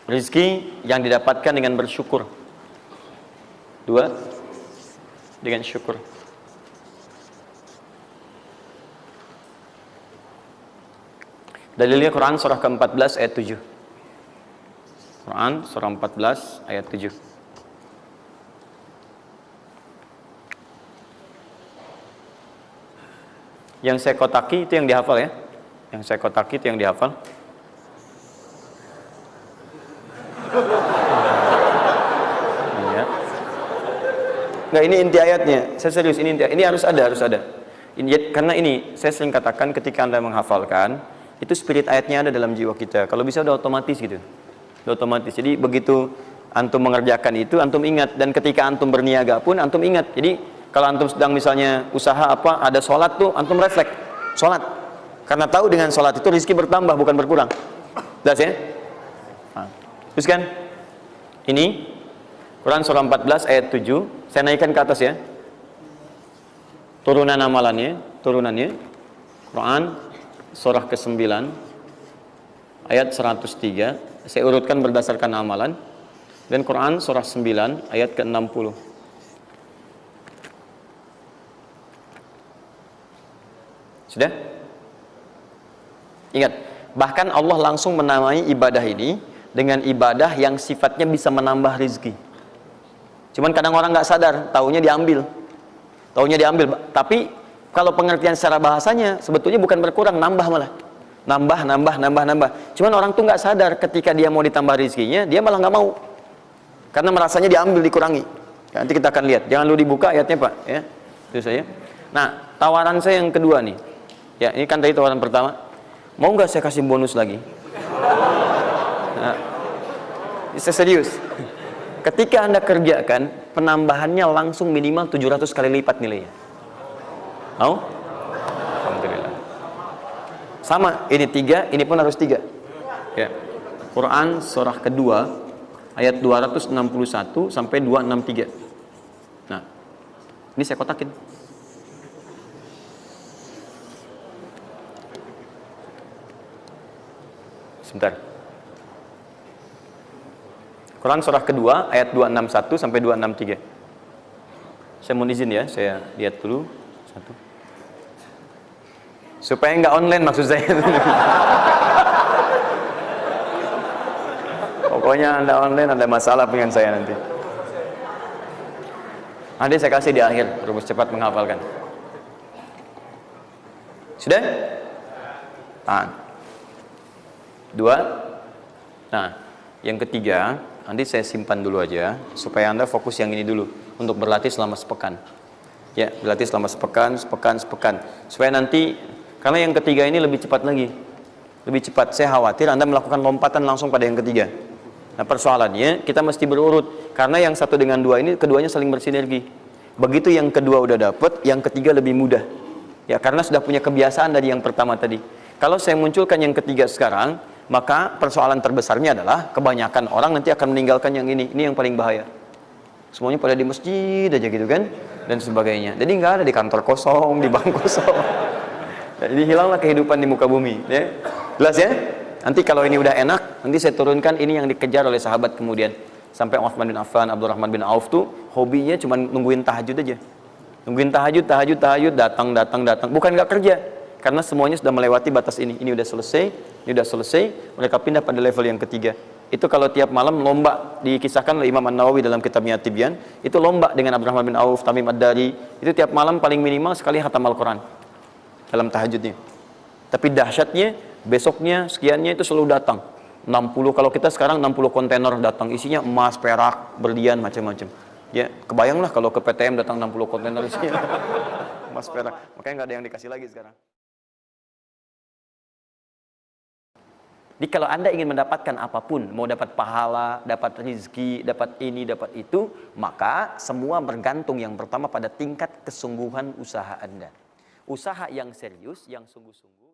Rizki yang didapatkan dengan bersyukur. Dua, dengan syukur. Dalilnya Quran surah ke-14 ayat 7. Quran surah 14 ayat 7. Yang saya kotaki itu yang dihafal ya. Yang saya kotaki itu yang dihafal. Iya. Enggak, ini inti ayatnya. Saya serius, ini inti. Ini harus ada, harus ada. Ini, karena ini saya sering katakan ketika Anda menghafalkan, itu spirit ayatnya ada dalam jiwa kita. Kalau bisa udah otomatis gitu. Udah otomatis. Jadi begitu antum mengerjakan itu, antum ingat. Dan ketika antum berniaga pun, antum ingat. Jadi kalau antum sedang misalnya usaha apa, ada sholat tuh, antum refleks sholat. Karena tahu dengan sholat itu rezeki bertambah, bukan berkurang. Jelas ya? Nah, terus kan? Ini Quran surah 14 ayat 7. Saya naikkan ke atas ya. Turunan amalannya, turunannya. Quran surah ke-9 ayat 103. Saya urutkan berdasarkan amalan. Dan Quran surah 9 ayat ke-60. Sudah? Ingat, bahkan Allah langsung menamai ibadah ini dengan ibadah yang sifatnya bisa menambah rizki. Cuman kadang orang nggak sadar, taunya diambil. Taunya diambil. Tapi kalau pengertian secara bahasanya sebetulnya bukan berkurang, nambah malah. Nambah. Cuman orang tuh nggak sadar ketika dia mau ditambah rizkinya, dia malah nggak mau. Karena merasanya diambil, dikurangi. Nanti kita akan lihat. Jangan dulu dibuka ayatnya, Pak. Ya, itu saya. Nah, tawaran saya yang kedua nih. Ya, ini kan tadi tawaran pertama. Mau nggak saya kasih bonus lagi? Nah, saya serius. Ketika Anda kerjakan, penambahannya langsung minimal 700 kali lipat nilainya. Mau? Alhamdulillah. Sama, ini 3, ini pun harus 3. Ya. Quran surah kedua ayat 261 sampai 263. Nah, ini saya kotakin. Sebentar. Quran surah kedua ayat 261 sampai 263. Saya mohon izin ya, saya lihat dulu satu. Supaya nggak online maksud saya. Pokoknya Anda online ada masalah dengan saya nanti. Nanti saya kasih di akhir, rumus cepat menghafalkan. Sudah? Tahan. 2. Nah, yang ketiga, nanti saya simpan dulu aja supaya Anda fokus yang ini dulu untuk berlatih selama sepekan. Ya, berlatih selama sepekan. Supaya nanti, karena yang ketiga ini lebih cepat lagi. Lebih cepat. Saya khawatir Anda melakukan lompatan langsung pada yang ketiga. Nah, persoalannya kita mesti berurut karena yang satu dengan dua ini keduanya saling bersinergi. Begitu yang kedua udah dapet, yang ketiga lebih mudah. Ya, karena sudah punya kebiasaan dari yang pertama tadi. Kalau saya munculkan yang ketiga sekarang, maka persoalan terbesarnya adalah kebanyakan orang nanti akan meninggalkan yang ini yang paling bahaya. Semuanya pada di masjid aja gitu kan, dan sebagainya. Jadi nggak ada di kantor kosong, di bank kosong. Jadi hilanglah kehidupan di muka bumi. Ya. Jelas ya? Nanti kalau ini udah enak, nanti saya turunkan ini yang dikejar oleh sahabat kemudian. Sampai Utsman bin Affan, Abdurrahman bin Auf tuh hobinya cuma nungguin tahajud aja. Nungguin tahajud, datang. Bukan nggak kerja. Karena semuanya sudah melewati batas ini. Ini udah selesai, mereka pindah pada level yang ketiga. Itu kalau tiap malam lomba, dikisahkan oleh Imam An-Nawawi dalam kitabnya Tibyan, itu lomba dengan Abdurrahman bin Auf, Tamim Ad-Dari, itu tiap malam paling minimal sekali khatam Al-Quran dalam tahajudnya. Tapi dahsyatnya, besoknya, sekiannya itu selalu datang. 60, kalau kita sekarang 60 kontainer datang, isinya emas, perak, berlian, macam-macam. Ya, kebayanglah kalau ke PTM datang 60 kontainer isinya emas, perak. Makanya nggak ada yang dikasih lagi sekarang. Jadi kalau Anda ingin mendapatkan apapun, mau dapat pahala, dapat rezeki, dapat ini, dapat itu, maka semua bergantung yang pertama pada tingkat kesungguhan usaha Anda. Usaha yang serius, yang sungguh-sungguh.